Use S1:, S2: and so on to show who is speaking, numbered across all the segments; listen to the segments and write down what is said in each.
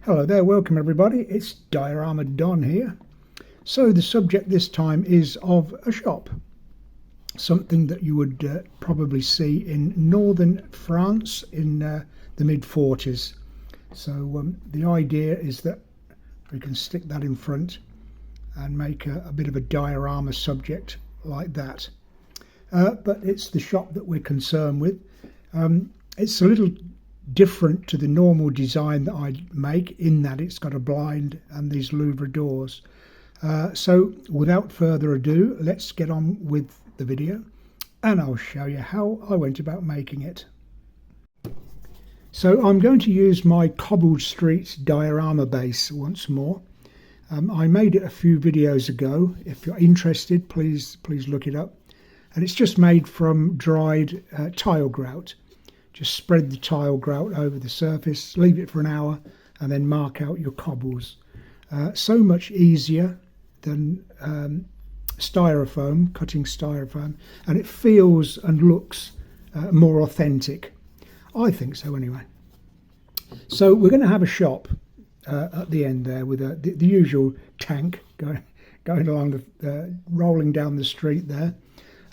S1: Hello there, welcome everybody, it's Diorama Don here. So the subject this time is of a shop, something that you would probably see in northern France in the mid-40s. So the idea is that we can stick that in front and make a bit of a diorama subject like that. But it's the shop that we're concerned with. It's a little different to the normal design that I make in that it's got a blind and these louvre doors. So without further ado, let's get on with the video and I'll show you how I went about making it. So I'm going to use my cobbled street diorama base once more. I made it a few videos ago. If you're interested, please look it up. And it's just made from dried tile grout. Just spread the tile grout over the surface, leave it for an hour, and then mark out your cobbles. So much easier than styrofoam, cutting styrofoam, and it feels and looks more authentic. I think so anyway. So we're going to have a shop at the end there with the usual tank going along rolling down the street there.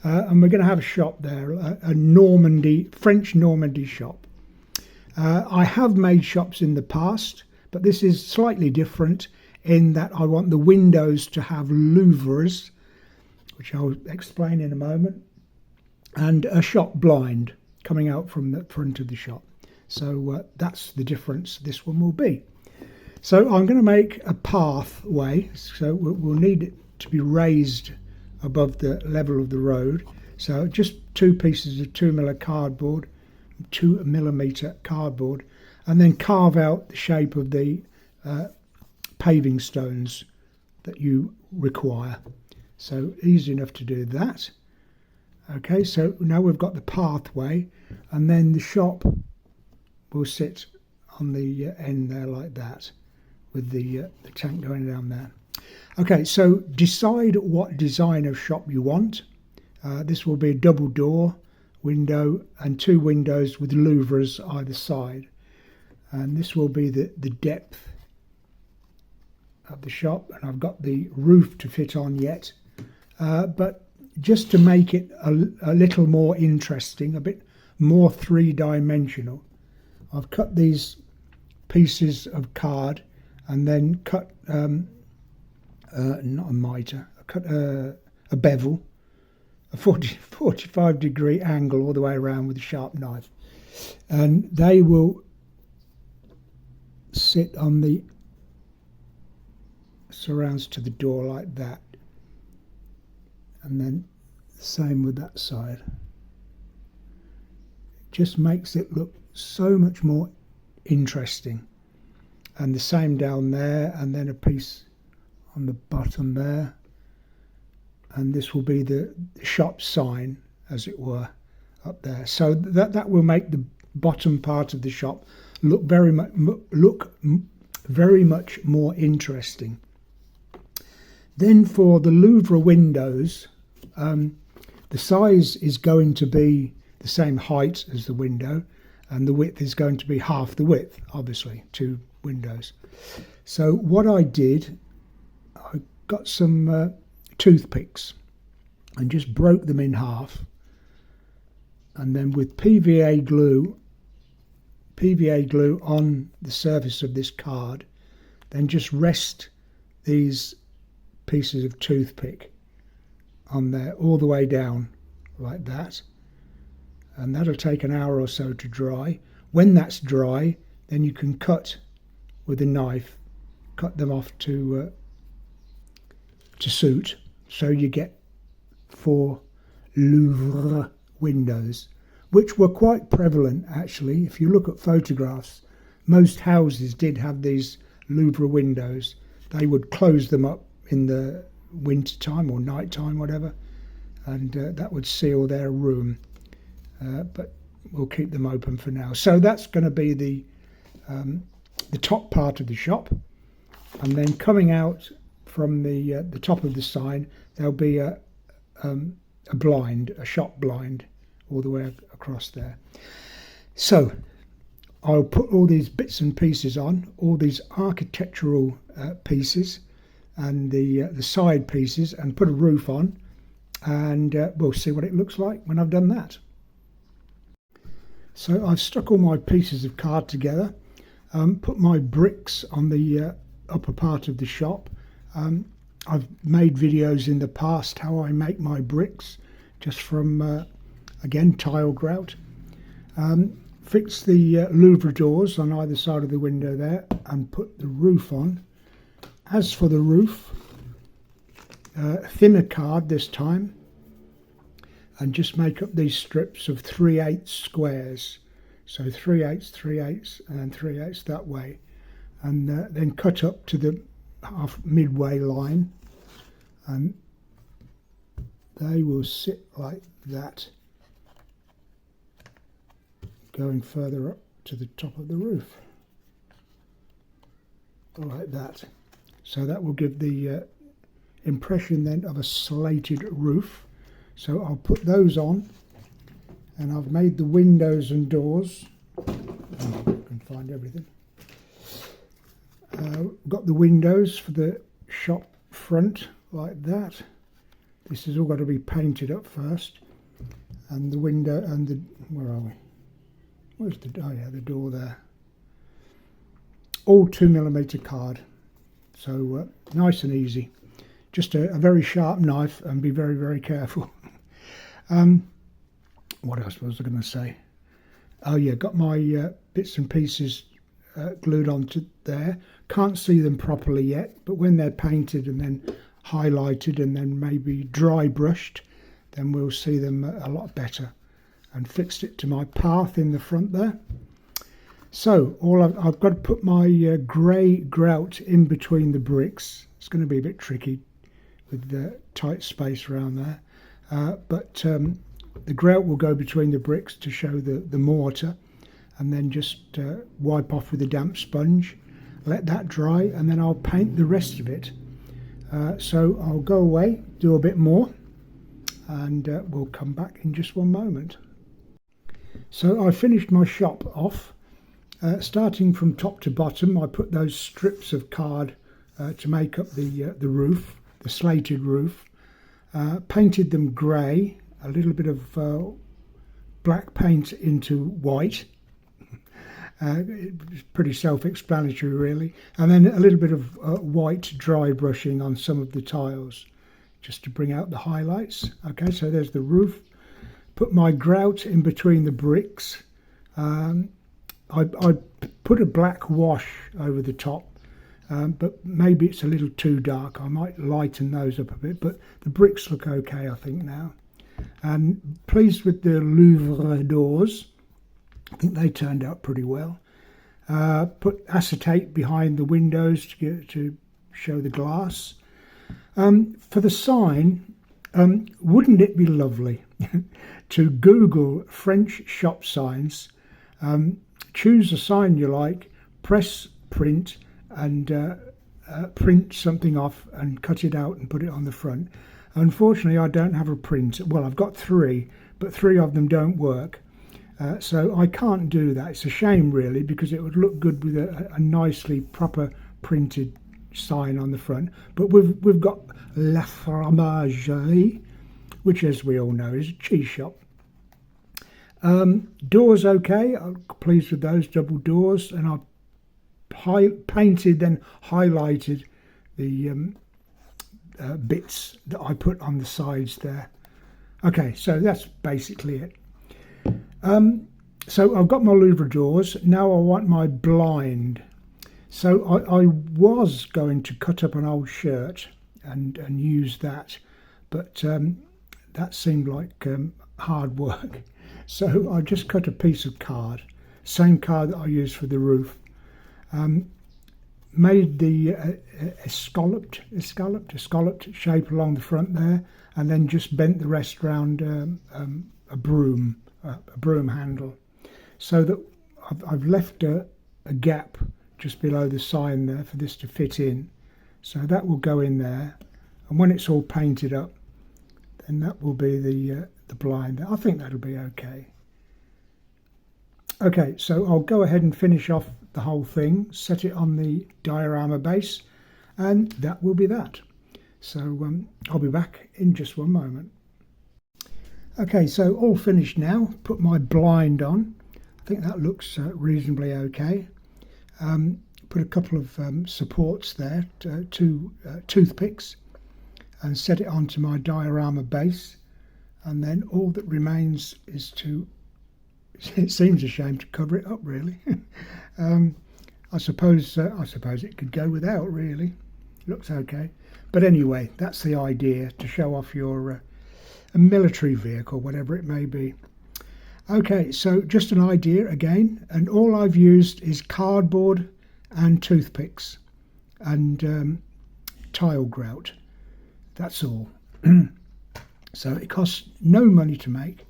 S1: And we're going to have a shop there, a French Normandy shop. I have made shops in the past, but this is slightly different in that I want the windows to have louvres, which I'll explain in a moment, and a shop blind coming out from the front of the shop. So that's the difference this one will be. So I'm going to make a pathway, so we'll need it to be raised above the level of the road. So just 2 pieces of 2mm cardboard, 2mm cardboard, and then carve out the shape of the paving stones that you require. So easy enough to do that. Okay, so now we've got the pathway, and then the shop will sit on the end there like that, with the tank going down there. Okay, so decide what design of shop you want. This will be a double door window and 2 windows with louvres either side. And this will be the depth of the shop. And I've got the roof to fit on yet. But just to make it a little more interesting, a bit more 3-dimensional, I've cut these pieces of card and then cut not a mitre, I cut a bevel, a 45-degree angle all the way around with a sharp knife, and they will sit on the surrounds to the door like that, and then the same with that side. It just makes it look so much more interesting. And the same down there, and then a piece on the bottom there, and this will be the shop sign, as it were, up there. So that will make the bottom part of the shop look very much more interesting. Then for the louvre windows, the size is going to be the same height as the window, and the width is going to be half the width, obviously, 2 windows. So what I did, I got some toothpicks and just broke them in half, and then with PVA glue on the surface of this card, then just rest these pieces of toothpick on there all the way down like that, and that'll take an hour or so to dry. When that's dry, then you can cut with a knife, cut them off to suit, so you get 4 louvre windows, which were quite prevalent actually. If you look at photographs, most houses did have these louvre windows. They would close them up in the winter time or night time, whatever, and that would seal their room, but we'll keep them open for now. So that's going to be the top part of the shop, and then coming out from the top of the sign, there'll be a blind, a shop blind, all the way across there. So I'll put all these bits and pieces on, all these architectural pieces and the side pieces, and put a roof on, and we'll see what it looks like when I've done that. So I've stuck all my pieces of card together, put my bricks on the upper part of the shop. I've made videos in the past how I make my bricks just from again tile grout. Fix the louvre doors on either side of the window there and put the roof on. As for the roof, thinner card this time, and just make up these strips of 3/8 squares. So 3/8, 3/8 and 3/8 that way, and then cut up to the half midway line, and they will sit like that, going further up to the top of the roof, like that. So that will give the impression then of a slated roof. So I'll put those on, and I've made the windows and doors. Oh, I can find everything. Got the windows for the shop front like that. This has all got to be painted up first, and the window and the, where are we? Where's the, oh yeah, the door there. All 2mm card, so nice and easy. Just a very sharp knife, and be very, very careful. What else was I going to say? Oh yeah, got my bits and pieces glued onto there. Can't see them properly yet, but when they're painted and then highlighted and then maybe dry brushed, then we'll see them a lot better. And fixed it to my path in the front there. So all I've got to put my grey grout in between the bricks. It's going to be a bit tricky with the tight space around there, but the grout will go between the bricks to show the mortar, and then just wipe off with a damp sponge, let that dry, and then I'll paint the rest of it. So I'll go away, do a bit more, and we'll come back in just one moment. So I finished my shop off, starting from top to bottom. I put those strips of card to make up the roof, the slated roof, painted them grey, a little bit of black paint into white. It's pretty self-explanatory really, and then a little bit of white dry brushing on some of the tiles just to bring out the highlights. Okay, so there's the roof. Put my grout in between the bricks. I put a black wash over the top, but maybe it's a little too dark. I might lighten those up a bit, but the bricks look okay I think now. And pleased with the louvre doors. I think they turned out pretty well. Put acetate behind the windows to show the glass. For the sign, wouldn't it be lovely to Google French shop signs, choose a sign you like, press print, and print something off and cut it out and put it on the front. Unfortunately, I don't have a print. Well, I've got 3, but 3 of them don't work. So I can't do that. It's a shame really, because it would look good with a nicely proper printed sign on the front. But we've got La Fromagerie, which as we all know is a cheese shop. Doors okay, I'm pleased with those double doors, and I painted then highlighted the bits that I put on the sides there. Okay, so that's basically it. So I've got my louvre doors. Now I want my blind. So I was going to cut up an old shirt and use that, but that seemed like hard work. So I just cut a piece of card, same card that I used for the roof. Made the escalloped shape along the front there, and then just bent the rest round a broom handle, so that I've left a gap just below the sign there for this to fit in. So that will go in there, and when it's all painted up, then that will be the blind. I think that'll be okay. Okay, so I'll go ahead and finish off the whole thing, set it on the diorama base, and that will be that. So I'll be back in just one moment. Okay, so all finished now. Put my blind on. I think that looks reasonably okay. Put a couple of supports there, two toothpicks, and set it onto my diorama base. And then all that remains is to, it seems a shame to cover it up really. I suppose it could go without really. Looks okay. But anyway, that's the idea, to show off your a military vehicle, whatever it may be. Okay, so just an idea again, and all I've used is cardboard and toothpicks and tile grout. That's all. So it costs no money to make,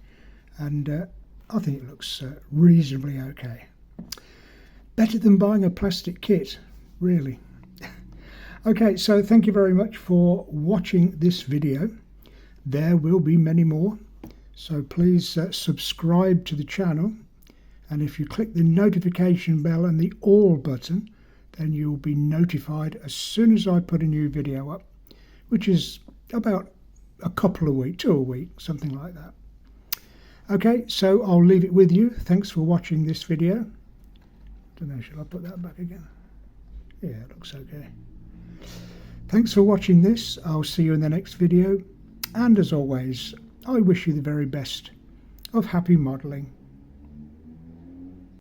S1: and I think it looks reasonably okay. Better than buying a plastic kit, really. Okay, so thank you very much for watching this video. There will be many more, so please subscribe to the channel, and if you click the notification bell and the all button, then you'll be notified as soon as I put a new video up, which is about a couple of weeks, 2 a week, something like that. Okay, so I'll leave it with you. Thanks for watching this video. Don't know, shall I put that back again? Yeah, it looks okay. Thanks for watching this. I'll see you in the next video. And as always, I wish you the very best of happy modelling.